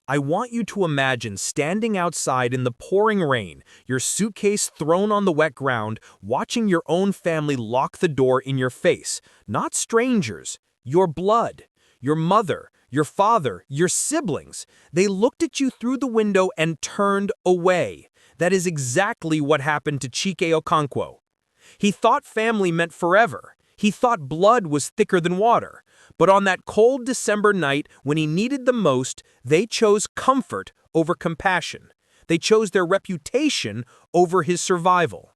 I want you to imagine standing outside in the pouring rain, your suitcase thrown on the wet ground, watching your own family lock the door in your face. Not strangers, your blood, your mother, your father, your siblings. They looked at you through the window and turned away. That is exactly what happened to Chike Okonkwo. He thought family meant forever. He thought blood was thicker than water. But on that cold December night, when he needed the most, they chose comfort over compassion. They chose their reputation over his survival.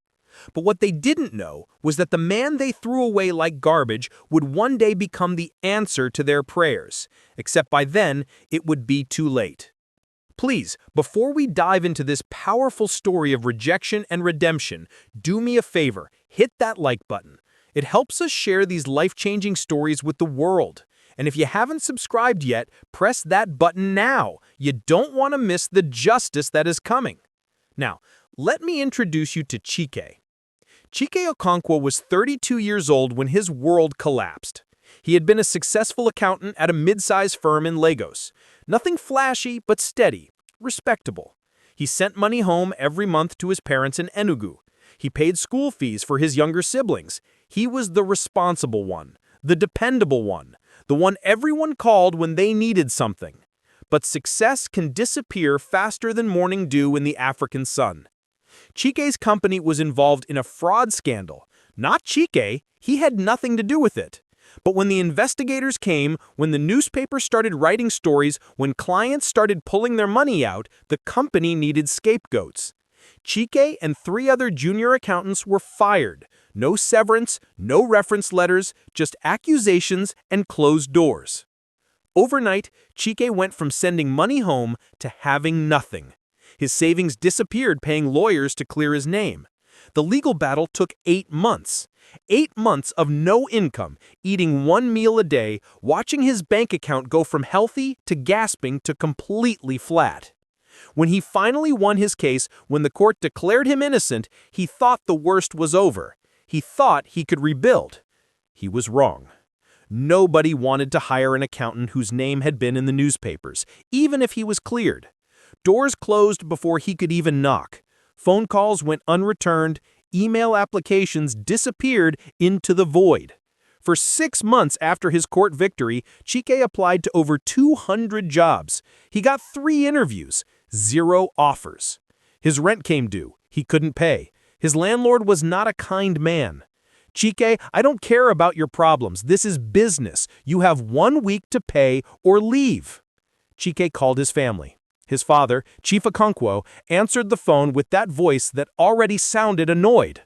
But what they didn't know was that the man they threw away like garbage would one day become the answer to their prayers, except by then it would be too late. Please, before we dive into this powerful story of rejection and redemption, do me a favor, hit that like button. It helps us share these life-changing stories with the world. And if you haven't subscribed yet, press that button now. You don't want to miss the justice that is coming. Now, let me introduce you to Chike. Chike Okonkwo was 32 years old when his world collapsed. He had been a successful accountant at a mid-sized firm in Lagos. Nothing flashy, but steady, respectable. He sent money home every month to his parents in Enugu. He paid school fees for his younger siblings. He was the responsible one, the dependable one, the one everyone called when they needed something. But success can disappear faster than morning dew in the African sun. Chike's company was involved in a fraud scandal. Not Chike, he had nothing to do with it. But when the investigators came, when the newspaper started writing stories, when clients started pulling their money out, the company needed scapegoats. Chike and 3 other junior accountants were fired. No severance, no reference letters, just accusations and closed doors. Overnight, Chike went from sending money home to having nothing. His savings disappeared paying lawyers to clear his name. The legal battle took 8 months. 8 months of no income, eating 1 meal a day, watching his bank account go from healthy to gasping to completely flat. When he finally won his case, when the court declared him innocent, he thought the worst was over. He thought he could rebuild. He was wrong. Nobody wanted to hire an accountant whose name had been in the newspapers, even if he was cleared. Doors closed before he could even knock. Phone calls went unreturned. Email applications disappeared into the void. For 6 months after his court victory, Chike applied to over 200 jobs. He got 3 interviews, 0 offers. His rent came due. He couldn't pay. His landlord was not a kind man. Chike, I don't care about your problems. This is business. You have 1 week to pay or leave. Chike called his family. His father, Chike Okonkwo, answered the phone with that voice that already sounded annoyed.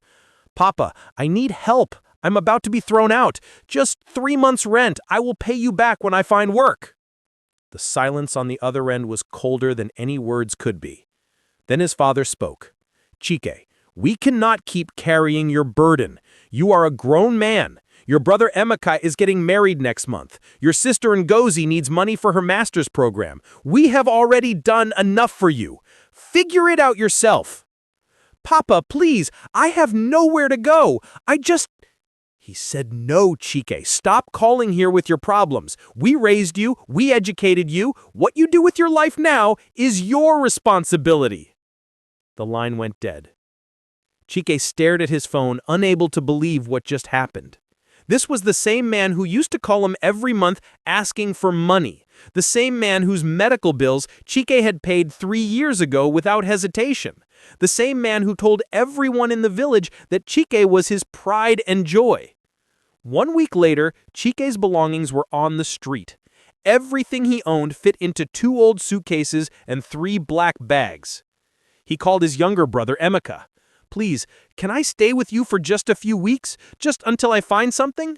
"Papa, I need help. I'm about to be thrown out. Just 3 months' rent. I will pay you back when I find work." The silence on the other end was colder than any words could be. Then his father spoke. "Chike, we cannot keep carrying your burden. You are a grown man. Your brother Emeka is getting married next month. Your sister Ngozi needs money for her master's program. We have already done enough for you. Figure it out yourself." "Papa, please, I have nowhere to go. He said, "No, Chike, stop calling here with your problems. We raised you, we educated you. What you do with your life now is your responsibility." The line went dead. Chike stared at his phone, unable to believe what just happened. This was the same man who used to call him every month asking for money. The same man whose medical bills Chike had paid 3 years ago without hesitation. The same man who told everyone in the village that Chike was his pride and joy. 1 week later, Chike's belongings were on the street. Everything he owned fit into 2 old suitcases and 3 black bags. He called his younger brother Emeka. "Please, can I stay with you for just a few weeks? Just until I find something?"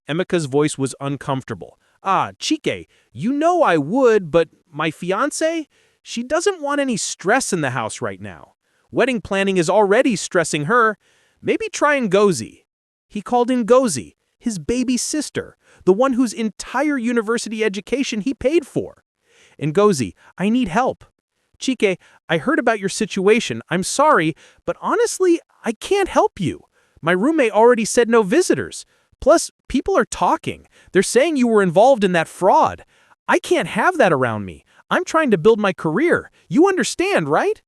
Emeka's voice was uncomfortable. Chike, you know I would, but my fiancée? She doesn't want any stress in the house right now. Wedding planning is already stressing her. Maybe try Ngozi." He called Ngozi, his baby sister, the one whose entire university education he paid for. "Ngozi, I need help. Chike, I heard about your situation. I'm sorry, but honestly, I can't help you. My roommate already said no visitors. Plus, people are talking. They're saying you were involved in that fraud. I can't have that around me. I'm trying to build my career. You understand, right?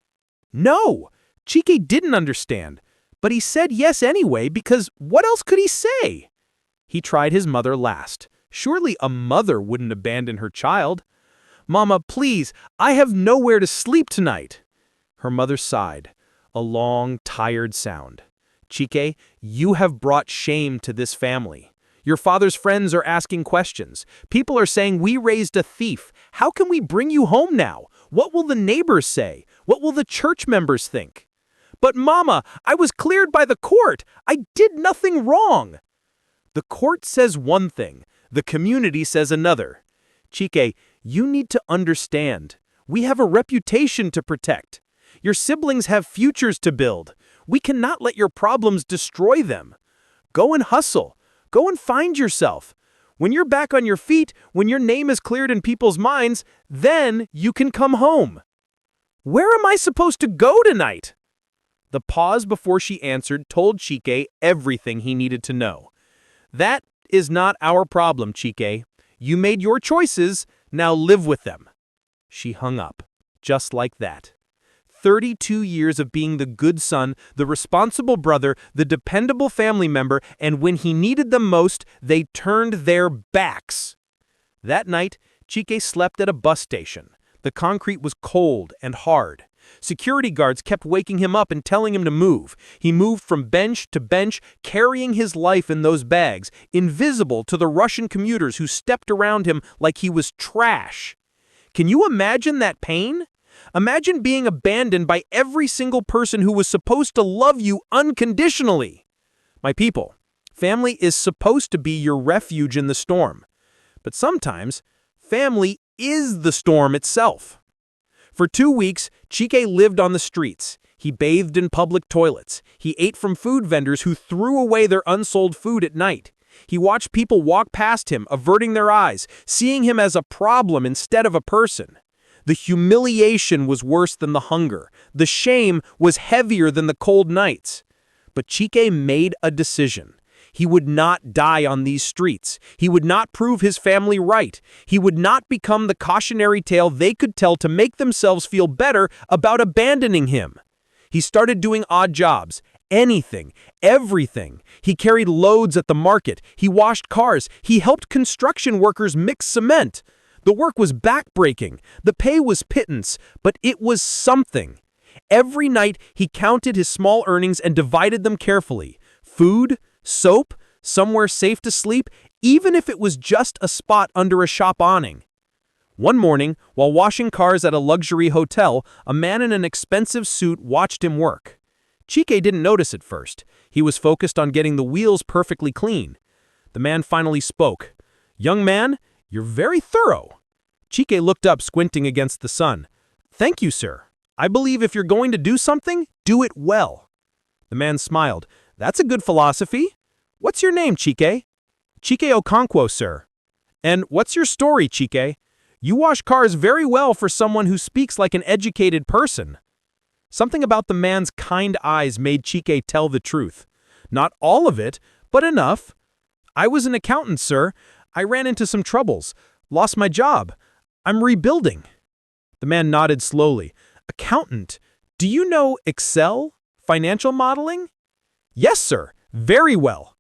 No, Chike didn't understand, but he said yes anyway because what else could he say? He tried his mother last. Surely a mother wouldn't abandon her child. Mama, please, I have nowhere to sleep tonight. Her mother sighed, a long, tired sound. Chike, you have brought shame to this family. Your father's friends are asking questions. People are saying we raised a thief. How can we bring you home now? What will the neighbors say? What will the church members think? But Mama, I was cleared by the court. I did nothing wrong. The court says one thing. The community says another. Chike, you need to understand. We have a reputation to protect. Your siblings have futures to build. We cannot let your problems destroy them. Go and hustle. Go and find yourself. When you're back on your feet, when your name is cleared in people's minds, then you can come home. Where am I supposed to go tonight? The pause before she answered told Chike everything he needed to know. That is not our problem, Chike. You made your choices, now live with them. She hung up, just like that. 32 years of being the good son, the responsible brother, the dependable family member, and when he needed them most, they turned their backs. That night, Chike slept at a bus station. The concrete was cold and hard. Security guards kept waking him up and telling him to move. He moved from bench to bench, carrying his life in those bags, invisible to the Russian commuters who stepped around him like he was trash. Can you imagine that pain? Imagine being abandoned by every single person who was supposed to love you unconditionally. My people, family is supposed to be your refuge in the storm. But sometimes, family is the storm itself. For 2 weeks, Chike lived on the streets. He bathed in public toilets. He ate from food vendors who threw away their unsold food at night. He watched people walk past him, averting their eyes, seeing him as a problem instead of a person. The humiliation was worse than the hunger. The shame was heavier than the cold nights. But Chike made a decision. He would not die on these streets. He would not prove his family right. He would not become the cautionary tale they could tell to make themselves feel better about abandoning him. He started doing odd jobs. Anything, everything. He carried loads at the market. He washed cars. He helped construction workers mix cement. The work was backbreaking. The pay was pittance, but it was something. Every night, he counted his small earnings and divided them carefully. Food, soap, somewhere safe to sleep, even if it was just a spot under a shop awning. One morning, while washing cars at a luxury hotel, a man in an expensive suit watched him work. Chike didn't notice at first. He was focused on getting the wheels perfectly clean. The man finally spoke. "Young man, you're very thorough." Chike looked up, squinting against the sun. "Thank you, sir. I believe if you're going to do something, do it well." The man smiled. "That's a good philosophy. What's your name, Chike?" "Chike Okonkwo, sir." "And what's your story, Chike? You wash cars very well for someone who speaks like an educated person." Something about the man's kind eyes made Chike tell the truth. Not all of it, but enough. "I was an accountant, sir. I ran into some troubles. Lost my job. I'm rebuilding." The man nodded slowly. "Accountant? Do you know Excel? Financial modeling?" "Yes, sir. Very well."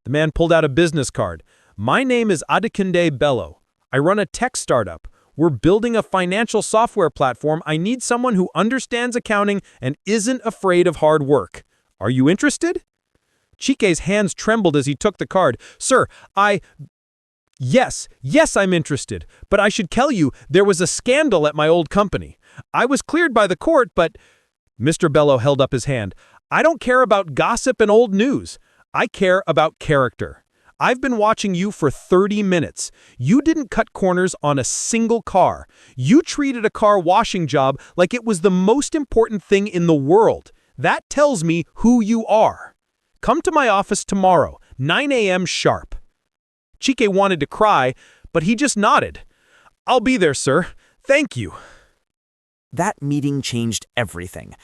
The man pulled out a business card. "My name is Adekunle Bello. I run a tech startup. We're building a financial software platform. I need someone who understands accounting and isn't afraid of hard work. Are you interested?" Chike's hands trembled as he took the card. "Sir, Yes, I'm interested. But I should tell you, there was a scandal at my old company. I was cleared by the court, but—" Mr. Bello held up his hand. "I don't care about gossip and old news. I care about character. I've been watching you for 30 minutes. You didn't cut corners on a single car. You treated a car washing job like it was the most important thing in the world. That tells me who you are. Come to my office tomorrow, 9 a.m. sharp." Chike wanted to cry, but he just nodded. "I'll be there, sir. Thank you." That meeting changed everything.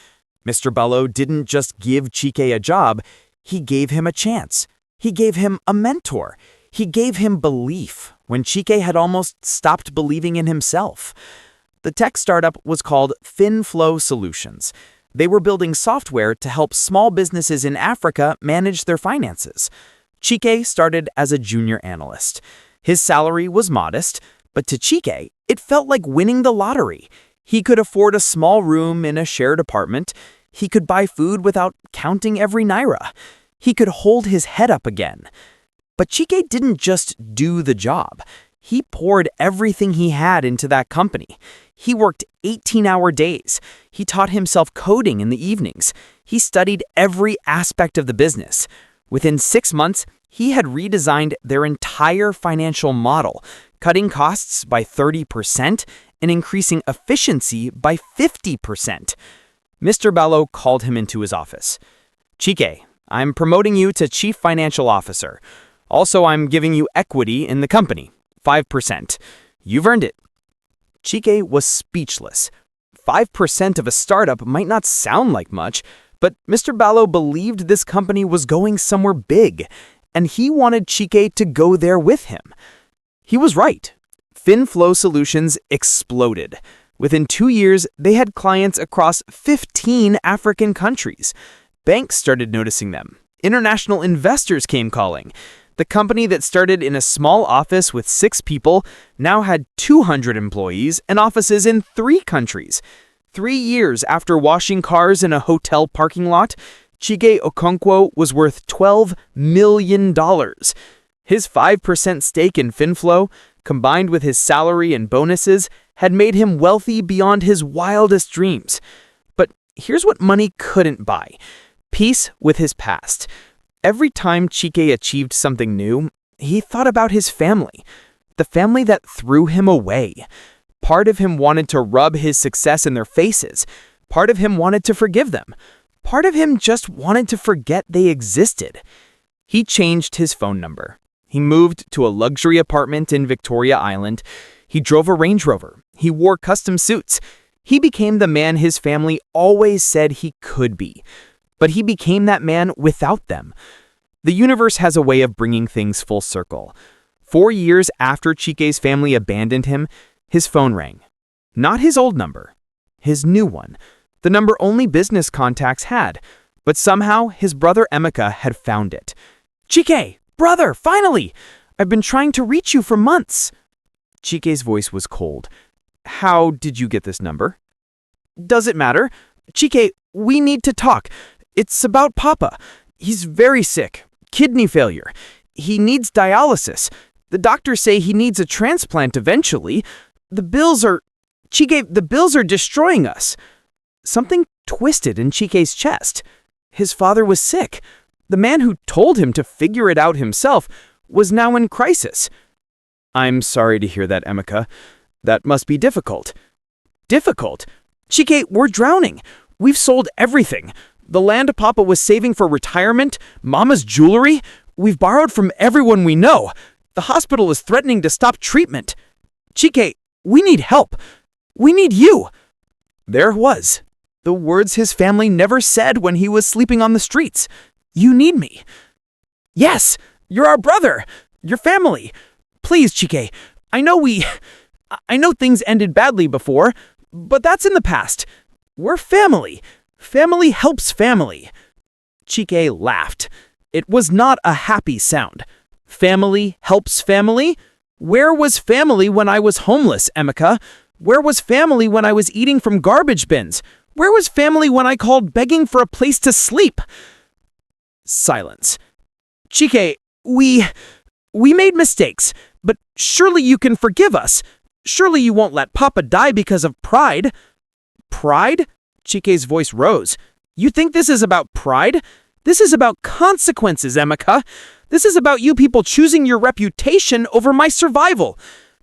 Mr. Bello didn't just give Chike a job, he gave him a chance. He gave him a mentor. He gave him belief when Chike had almost stopped believing in himself. The tech startup was called FinFlow Solutions. They were building software to help small businesses in Africa manage their finances. Chike started as a junior analyst. His salary was modest, but to Chike, it felt like winning the lottery. He could afford a small room in a shared apartment. He could buy food without counting every naira. He could hold his head up again. But Chike didn't just do the job. He poured everything he had into that company. He worked 18-hour days. He taught himself coding in the evenings. He studied every aspect of the business. Within 6 months, he had redesigned their entire financial model, cutting costs by 30% and increasing efficiency by 50%. Mr. Bello called him into his office. "Chike, I'm promoting you to Chief Financial Officer. Also, I'm giving you equity in the company, 5%. You've earned it." Chike was speechless. 5% of a startup might not sound like much, but Mr. Bello believed this company was going somewhere big, and he wanted Chike to go there with him. He was right. FinFlow Solutions exploded. Within 2 years, they had clients across 15 African countries. Banks started noticing them. International investors came calling. The company that started in a small office with 6 people now had 200 employees and offices in 3 countries. 3 years after washing cars in a hotel parking lot, Chike Okonkwo was worth $12 million. His 5% stake in FinFlow, combined with his salary and bonuses, had made him wealthy beyond his wildest dreams. But here's what money couldn't buy: peace with his past. Every time Chike achieved something new, he thought about his family, the family that threw him away. Part of him wanted to rub his success in their faces. Part of him wanted to forgive them. Part of him just wanted to forget they existed. He changed his phone number. He moved to a luxury apartment in Victoria Island. He drove a Range Rover. He wore custom suits. He became the man his family always said he could be. But he became that man without them. The universe has a way of bringing things full circle. 4 years after Chike's family abandoned him, his phone rang. Not his old number, his new one, the number only business contacts had. But somehow his brother Emeka had found it. "Chike, brother, finally! I've been trying to reach you for months." Chike's voice was cold. "How did you get this number?" "Does it matter? Chike, we need to talk. It's about Papa. He's very sick. Kidney failure. He needs dialysis. The doctors say he needs a transplant eventually. The bills are destroying us." Something twisted in Chike's chest. His father was sick. The man who told him to figure it out himself was now in crisis. "I'm sorry to hear that, Emeka. That must be difficult." "Difficult? Chike, we're drowning. We've sold everything. The land Papa was saving for retirement, Mama's jewelry. We've borrowed from everyone we know. The hospital is threatening to stop treatment. Chike, we need help. We need you." There it was. The words his family never said when he was sleeping on the streets. "You need me." "Yes, you're our brother. Your family. Please, Chike. I know things ended badly before, but that's in the past. We're family. Family helps family." Chike laughed. It was not a happy sound. Family helps family? Where was family when I was homeless, Emeka? Where was family when I was eating from garbage bins? Where was family when I called begging for a place to sleep? Silence. "Chike, we made mistakes, but surely you can forgive us. Surely you won't let Papa die because of pride." "Pride?" Chike's voice rose. "You think this is about pride? This is about consequences, Emeka. This is about you people choosing your reputation over my survival.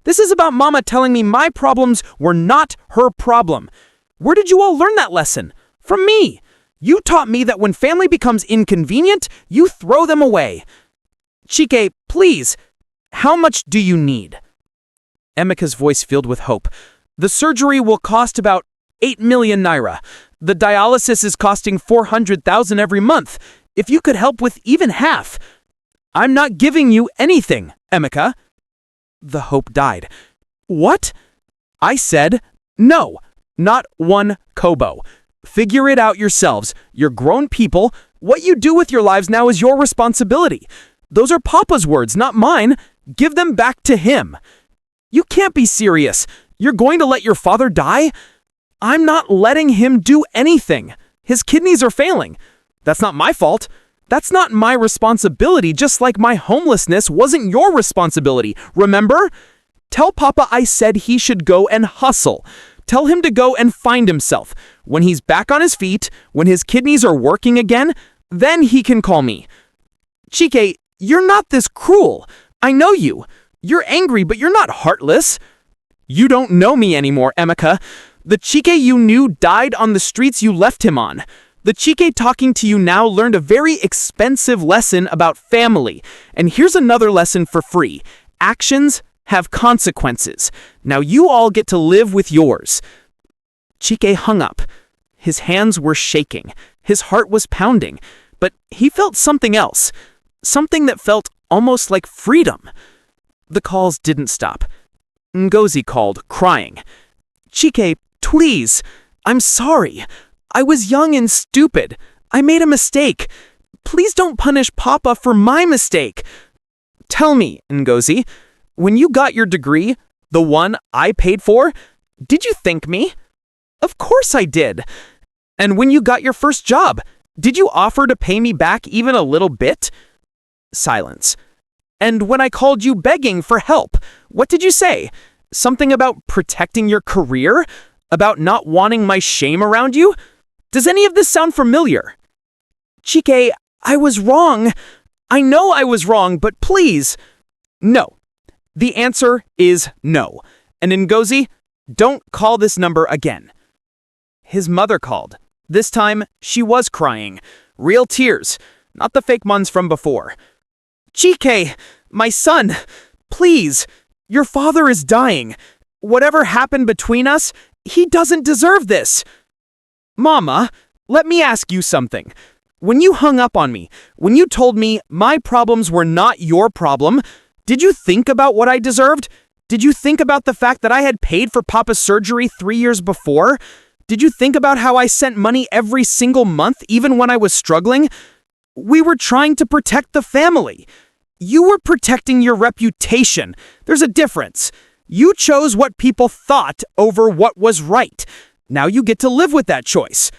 This is about Mama telling me my problems were not her problem. Where did you all learn that lesson? From me. You taught me that when family becomes inconvenient, you throw them away. Chike, please, how much do you need?" Emeka's voice filled with hope. "The surgery will cost about 8 million naira. The dialysis is costing 400,000 every month. If you could help with even half." "I'm not giving you anything, Emeka." The hope died. "What?" "I said, No, not one kobo. Figure it out yourselves. You're grown people. What you do with your lives now is your responsibility. Those are Papa's words, not mine. Give them back to him. You can't be serious. You're going to let your father die? I'm not letting him do anything. His kidneys are failing. That's not my fault. That's not my responsibility, just like my homelessness wasn't your responsibility. Remember? Tell Papa I said he should go and hustle. Tell him to go and find himself. When he's back on his feet, when his kidneys are working again, then he can call me. Chike, you're not this cruel. I know you. You're angry, but you're not heartless. You don't know me anymore, Emeka. The Chike you knew died on the streets you left him on. The Chike talking to you now learned a very expensive lesson about family. And here's another lesson for free. Actions have consequences. Now you all get to live with yours. Chike hung up. His hands were shaking. His heart was pounding. But he felt something else. Something that felt almost like freedom. The calls didn't stop. Ngozi called, crying. Chike, please. I'm sorry. I was young and stupid. I made a mistake. Please don't punish Papa for my mistake. Tell me, Ngozi, when you got your degree, the one I paid for, did you thank me? Of course I did. And when you got your first job, did you offer to pay me back even a little bit? Silence. And when I called you begging for help, what did you say? Something about protecting your career? About not wanting my shame around you? Does any of this sound familiar? Chike, I was wrong. I know I was wrong, but please. No. The answer is no. And Ngozi, don't call this number again. His mother called. This time, she was crying. Real tears, not the fake ones from before. Chike, my son, please. Your father is dying. Whatever happened between us, he doesn't deserve this. Mama, let me ask you something. When you hung up on me, when you told me my problems were not your problem, did you think about what I deserved? Did you think about the fact that I had paid for Papa's surgery 3 years before? Did you think about how I sent money every single month, even when I was struggling? We were trying to protect the family. You were protecting your reputation. There's a difference. You chose what people thought over what was right. Now you get to live with that choice.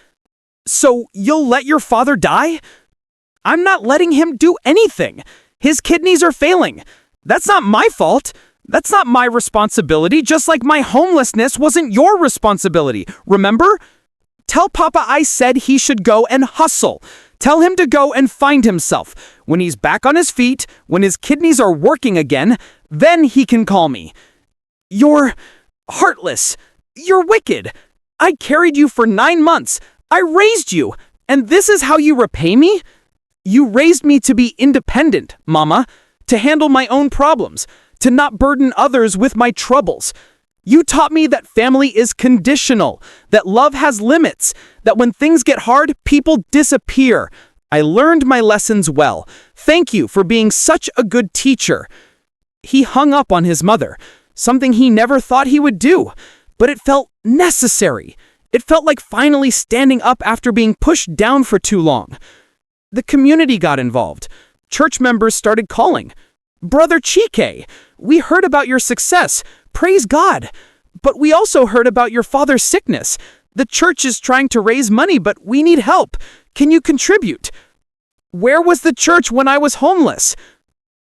So you'll let your father die? I'm not letting him do anything. His kidneys are failing. That's not my fault. That's not my responsibility, just like my homelessness wasn't your responsibility. Remember? Tell Papa I said he should go and hustle. Tell him to go and find himself. When he's back on his feet, when his kidneys are working again, then he can call me. You're heartless. You're wicked. I carried you for 9 months. I raised you. And this is how you repay me? You raised me to be independent, Mama, to handle my own problems, to not burden others with my troubles. You taught me that family is conditional, that love has limits, that when things get hard, people disappear. I learned my lessons well. Thank you for being such a good teacher. He hung up on his mother, something he never thought he would do, but it felt necessary. It felt like finally standing up after being pushed down for too long. The community got involved. Church members started calling. Brother Chike, we heard about your success. Praise God. But we also heard about your father's sickness. The church is trying to raise money, but we need help. Can you contribute? Where was the church when I was homeless?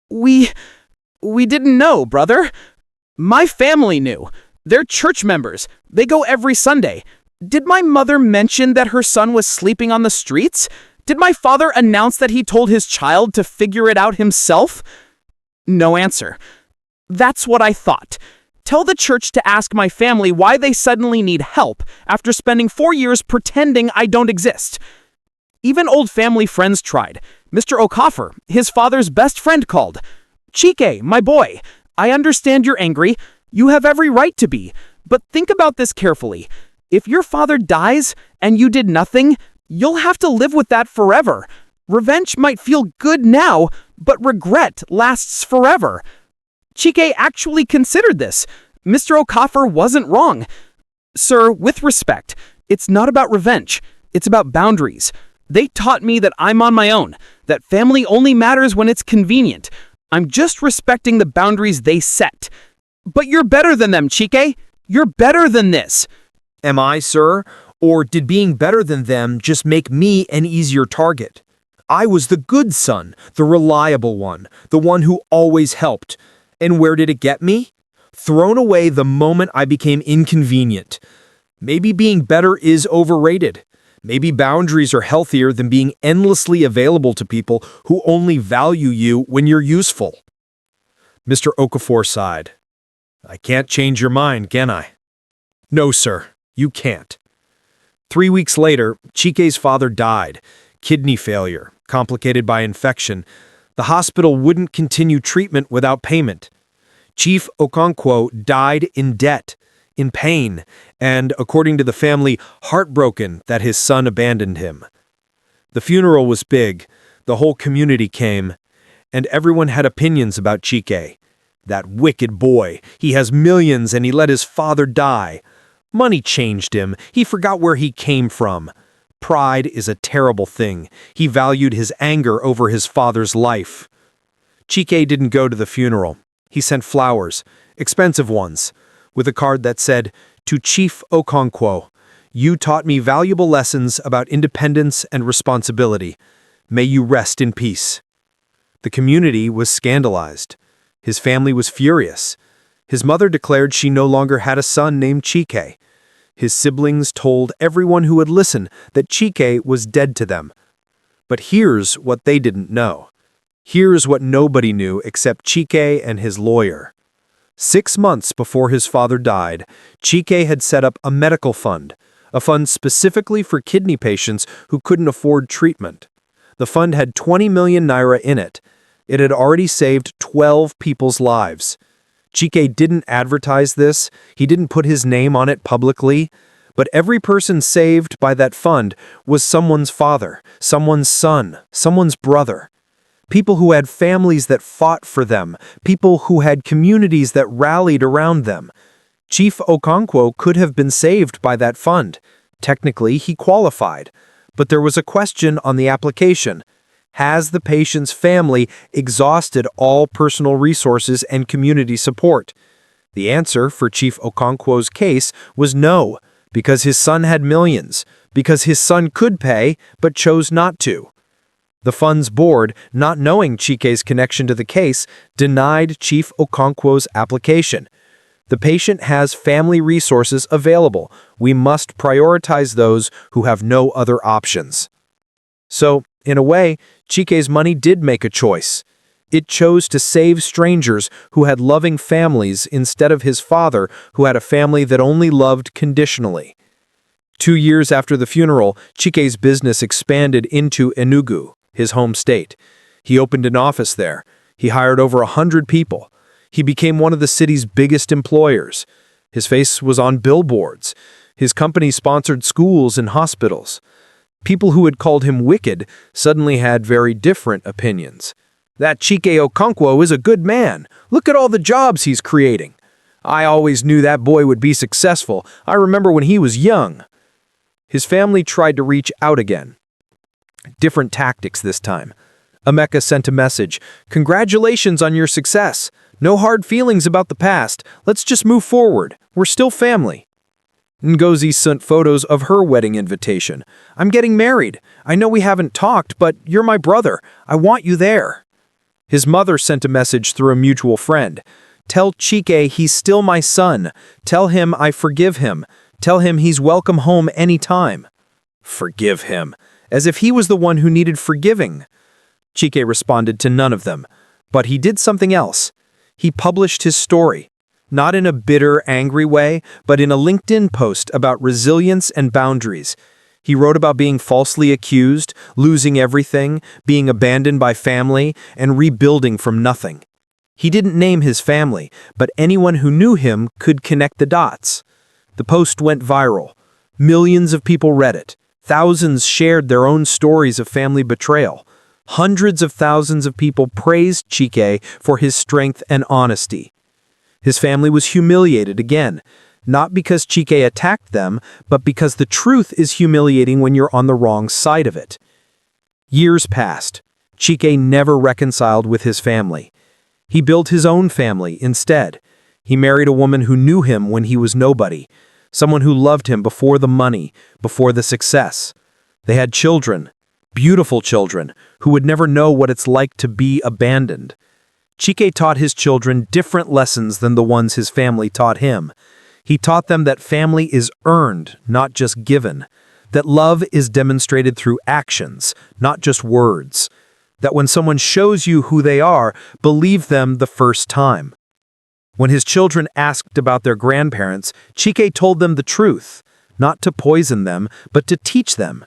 We didn't know, brother. My family knew. They're church members. They go every Sunday. Did my mother mention that her son was sleeping on the streets? Did my father announce that he told his child to figure it out himself? No answer. That's what I thought. Tell the church to ask my family why they suddenly need help after spending 4 years pretending I don't exist. Even old family friends tried. Mr. Okafor, his father's best friend, called. Chike, my boy, I understand you're angry. You have every right to be. But think about this carefully. If your father dies and you did nothing, you'll have to live with that forever. Revenge might feel good now, but regret lasts forever. Chike actually considered this. Mr. Okafor wasn't wrong. Sir, with respect, it's not about revenge. It's about boundaries. They taught me that I'm on my own, that family only matters when it's convenient. I'm just respecting the boundaries they set. But you're better than them, Chike. You're better than this. Am I, sir? Or did being better than them just make me an easier target? I was the good son, the reliable one, the one who always helped. And where did it get me? Thrown away the moment I became inconvenient. Maybe being better is overrated. Maybe boundaries are healthier than being endlessly available to people who only value you when you're useful. Mr. Okafor sighed. I can't change your mind, can I? No, sir, you can't. 3 weeks later, Chike's father died. Kidney failure, complicated by infection. The hospital wouldn't continue treatment without payment. Chief Okonkwo died in debt, in pain, and, according to the family, heartbroken that his son abandoned him. The funeral was big, the whole community came, and everyone had opinions about Chike. That wicked boy, he has millions and he let his father die. Money changed him, he forgot where he came from. Pride is a terrible thing. He valued his anger over his father's life. Chike didn't go to the funeral. He sent flowers, expensive ones, with a card that said, "To Chief Okonkwo, you taught me valuable lessons about independence and responsibility. May you rest in peace." The community was scandalized. His family was furious. His mother declared she no longer had a son named Chike. His siblings told everyone who would listen that Chike was dead to them. But here's what they didn't know. Here's what nobody knew except Chike and his lawyer. 6 months before his father died, Chike had set up a medical fund, a fund specifically for kidney patients who couldn't afford treatment. The fund had 20 million naira in it. It had already saved 12 people's lives. Chike didn't advertise this, he didn't put his name on it publicly, but every person saved by that fund was someone's father, someone's son, someone's brother. People who had families that fought for them, people who had communities that rallied around them. Chief Okonkwo could have been saved by that fund. Technically, he qualified. But there was a question on the application. Has the patient's family exhausted all personal resources and community support? The answer for Chief Okonkwo's case was no, because his son had millions, because his son could pay but chose not to. The fund's board, not knowing Chike's connection to the case, denied Chief Okonkwo's application. The patient has family resources available. We must prioritize those who have no other options. So, in a way, Chike's money did make a choice. It chose to save strangers who had loving families instead of his father, who had a family that only loved conditionally. 2 years after the funeral, Chike's business expanded into Enugu, his home state. He opened an office there. He hired over 100 people. He became one of the city's biggest employers. His face was on billboards. His company sponsored schools and hospitals. People who had called him wicked suddenly had very different opinions. That Chike Okonkwo is a good man. Look at all the jobs he's creating. I always knew that boy would be successful. I remember when he was young. His family tried to reach out again. Different tactics this time. Emeka sent a message. Congratulations on your success. No hard feelings about the past. Let's just move forward. We're still family. Ngozi sent photos of her wedding invitation. I'm getting married. I know we haven't talked, but you're my brother. I want you there. His mother sent a message through a mutual friend. Tell Chike he's still my son. Tell him I forgive him. Tell him he's welcome home anytime. Forgive him. As if he was the one who needed forgiving. Chike responded to none of them. But he did something else. He published his story. Not in a bitter, angry way, but in a LinkedIn post about resilience and boundaries. He wrote about being falsely accused, losing everything, being abandoned by family, and rebuilding from nothing. He didn't name his family, but anyone who knew him could connect the dots. The post went viral. Millions of people read it. Thousands shared their own stories of family betrayal. Hundreds of thousands of people praised Chike for his strength and honesty. His family was humiliated again. Not because Chike attacked them, but because the truth is humiliating when you're on the wrong side of it. Years passed. Chike never reconciled with his family. He built his own family instead. He married a woman who knew him when he was nobody, someone who loved him before the money, before the success. They had children, beautiful children, who would never know what it's like to be abandoned. Chike taught his children different lessons than the ones his family taught him. He taught them that family is earned, not just given. That love is demonstrated through actions, not just words. That when someone shows you who they are, believe them the first time. When his children asked about their grandparents, Chike told them the truth, not to poison them, but to teach them.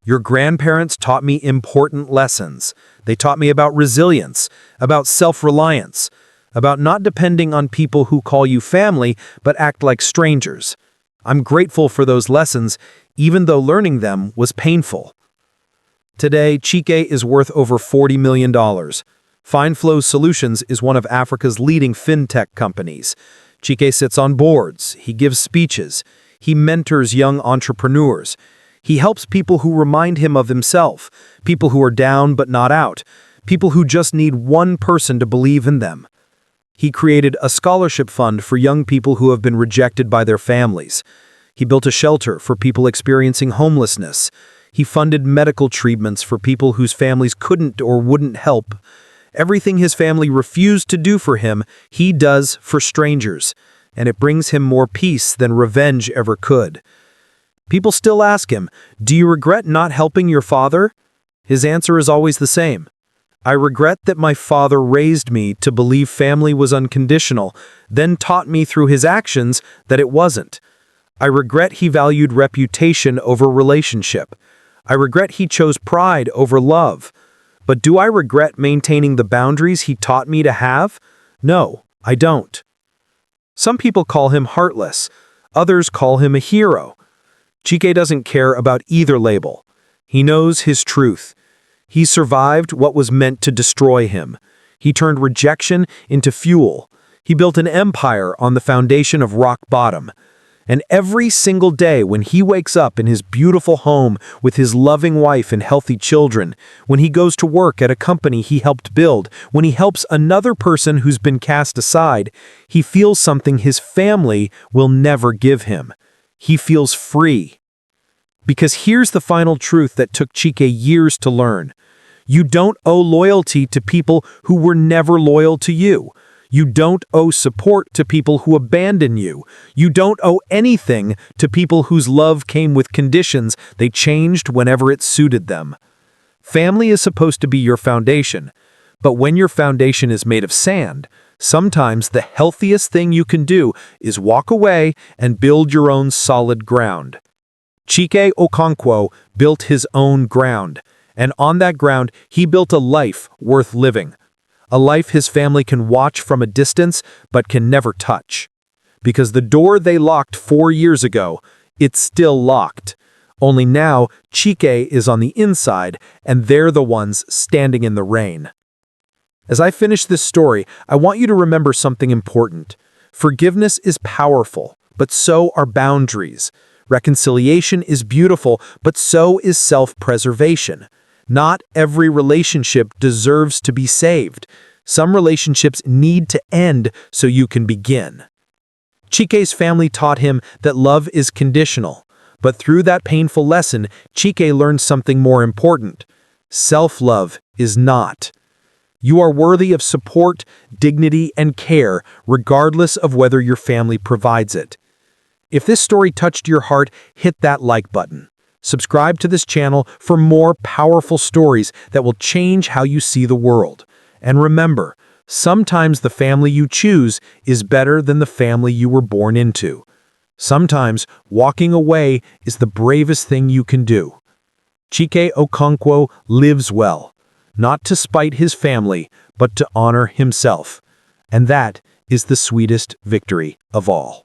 Your grandparents taught me important lessons. They taught me about resilience, about self-reliance, about not depending on people who call you family but act like strangers. I'm grateful for those lessons, even though learning them was painful. Today, Chike is worth over $40 million. FindFlow Solutions is one of Africa's leading fintech companies. Chike sits on boards, he gives speeches, he mentors young entrepreneurs. He helps people who remind him of himself, people who are down but not out, people who just need one person to believe in them. He created a scholarship fund for young people who have been rejected by their families. He built a shelter for people experiencing homelessness. He funded medical treatments for people whose families couldn't or wouldn't help. Everything his family refused to do for him, he does for strangers, and it brings him more peace than revenge ever could. People still ask him, "Do you regret not helping your father?" His answer is always the same. "I regret that my father raised me to believe family was unconditional, then taught me through his actions that it wasn't. I regret he valued reputation over relationship. I regret he chose pride over love. But do I regret maintaining the boundaries he taught me to have? No, I don't." Some people call him heartless. Others call him a hero. Chike doesn't care about either label. He knows his truth. He survived what was meant to destroy him. He turned rejection into fuel. He built an empire on the foundation of rock bottom. And every single day when he wakes up in his beautiful home with his loving wife and healthy children, when he goes to work at a company he helped build, when he helps another person who's been cast aside, he feels something his family will never give him. He feels free. Because here's the final truth that took Chike years to learn. You don't owe loyalty to people who were never loyal to you. You don't owe support to people who abandon you. You don't owe anything to people whose love came with conditions they changed whenever it suited them. Family is supposed to be your foundation, but when your foundation is made of sand, sometimes the healthiest thing you can do is walk away and build your own solid ground. Chike Okonkwo built his own ground, and on that ground he built a life worth living. A life his family can watch from a distance but can never touch. Because the door they locked 4 years ago, it's still locked. Only now, Chike is on the inside, and they're the ones standing in the rain. As I finish this story, I want you to remember something important. Forgiveness is powerful, but so are boundaries. Reconciliation is beautiful, but so is self-preservation. Not every relationship deserves to be saved. Some relationships need to end so you can begin. Chike's family taught him that love is conditional, but through that painful lesson, Chike learned something more important. Self-love is not. You are worthy of support, dignity, and care, regardless of whether your family provides it. If this story touched your heart, hit that like button. Subscribe to this channel for more powerful stories that will change how you see the world. And remember, sometimes the family you choose is better than the family you were born into. Sometimes walking away is the bravest thing you can do. Chike Okonkwo lives well, not to spite his family, but to honor himself. And that is the sweetest victory of all.